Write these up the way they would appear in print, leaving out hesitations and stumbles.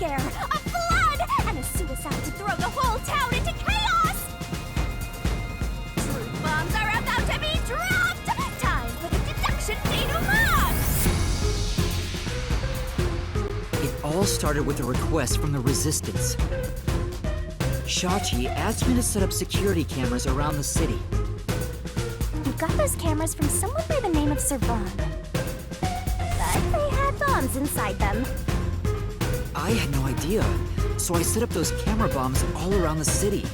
scare, a flood, and a suicide to throw the whole town into chaos! Truth bombs are about to be dropped! Time for the Deduction Denouement! It all started with a request from the Resistance. Shachi asked me to set up security cameras around the city. You got those cameras from someone by the name of Servan. But they had bombs inside them. I had no idea, so I set up those camera bombs all around the city.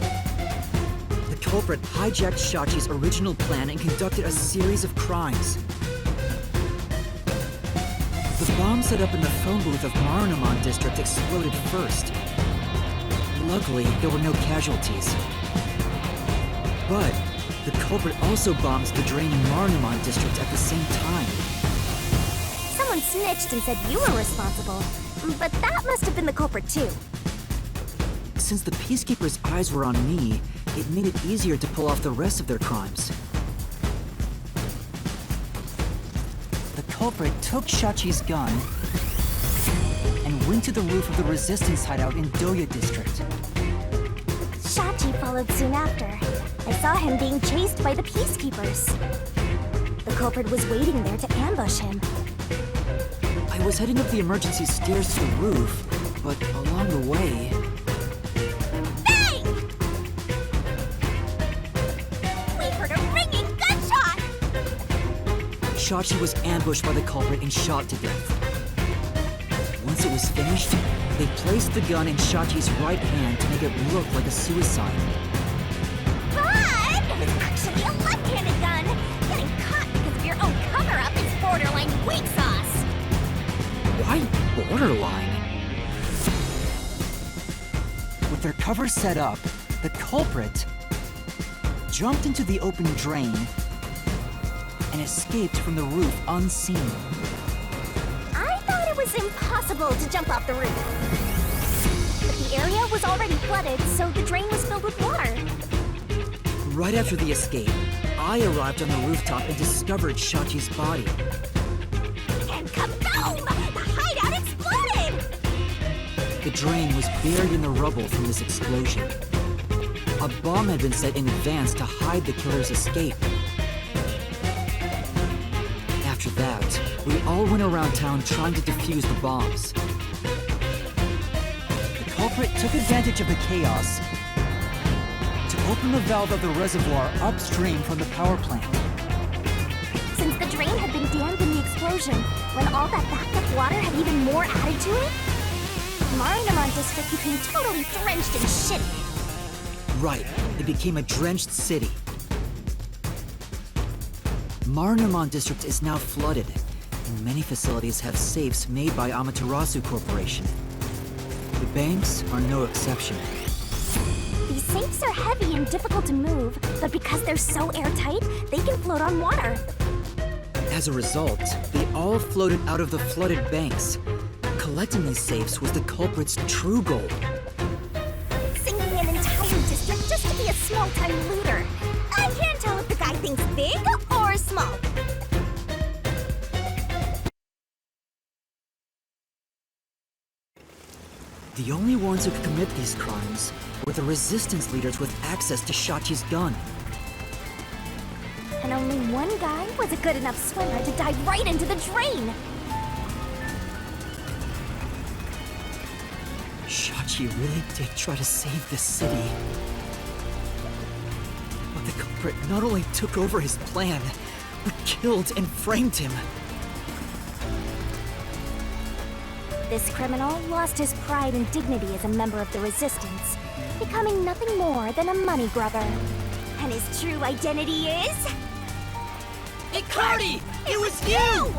The culprit hijacked Shachi's original plan and conducted a series of crimes. The bomb set up in the phone booth of Denouement district exploded first. Luckily, there were no casualties. But the culprit also bombs the drain in Denouement district at the same time. Someone snitched and said you were responsible, but that must have been the culprit too. Since the Peacekeepers' eyes were on me, it made it easier to pull off the rest of their crimes. The culprit took Shachi's gun and went to the roof of the Resistance hideout in Doya district. Shachi followed soon after. I saw him being chased by the Peacekeepers. The culprit was waiting there to ambush him. I was heading up the emergency stairs to the roof, but along the way... Bang! We heard a ringing gunshot! Shachi was ambushed by the culprit and shot to death. Once it was finished, they placed the gun in Shachi's right hand to make it look like a suicide. But it's actually a left-handed gun! Getting caught because of your own cover-up is borderline weak sauce! Why borderline? With their cover set up, the culprit jumped into the open drain and escaped from the roof unseen. I thought it was impossible to jump off the roof. But the area was already flooded, so the drain was filled with water. Right after the escape, I arrived on the rooftop and discovered Shachi's body. And kaboom! The hideout exploded! The drain was buried in the rubble from this explosion. A bomb had been set in advance to hide the killer's escape. After that, we all went around town trying to defuse the bombs. The culprit took advantage of the chaos to open the valve of the reservoir upstream from the power plant. Since the drain had been dammed in the explosion, when all that backed up water had even more added to it, Denouement district became totally drenched in shit. Right, it became a drenched city. Denouement district is now flooded, and many facilities have safes made by Amaterasu Corporation. The banks are no exception. These safes are heavy and difficult to move, but because they're so airtight, they can float on water. As a result, they all floated out of the flooded banks. Collecting these safes was the culprit's true goal. Sinking an entire district just to be a small-time looter. I can't tell if the guy thinks big or small. The only ones who could commit these crimes were the resistance leaders with access to Shachi's gun. And only one guy was a good enough swimmer to dive right into the drain. Shachi really did try to save this city. But the culprit not only took over his plan, but killed and framed him. This criminal lost his pride and dignity as a member of the Resistance, becoming nothing more than a money grubber. And his true identity is... Hey, Cardi! It was you!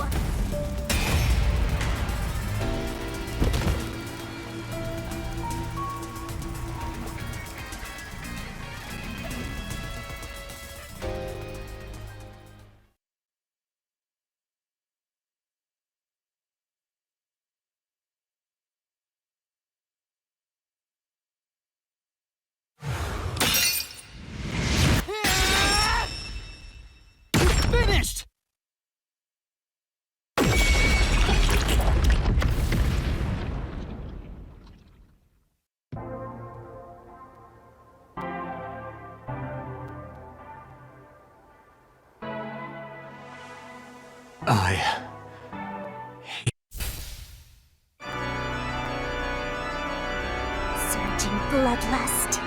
Finished! I... Surging bloodlust.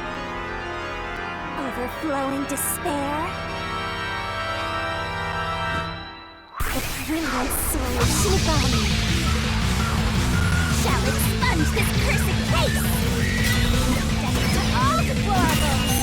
Overflowing despair. The brilliant soul of Shinigami shall expunge this cursed case! Death to all deplorables!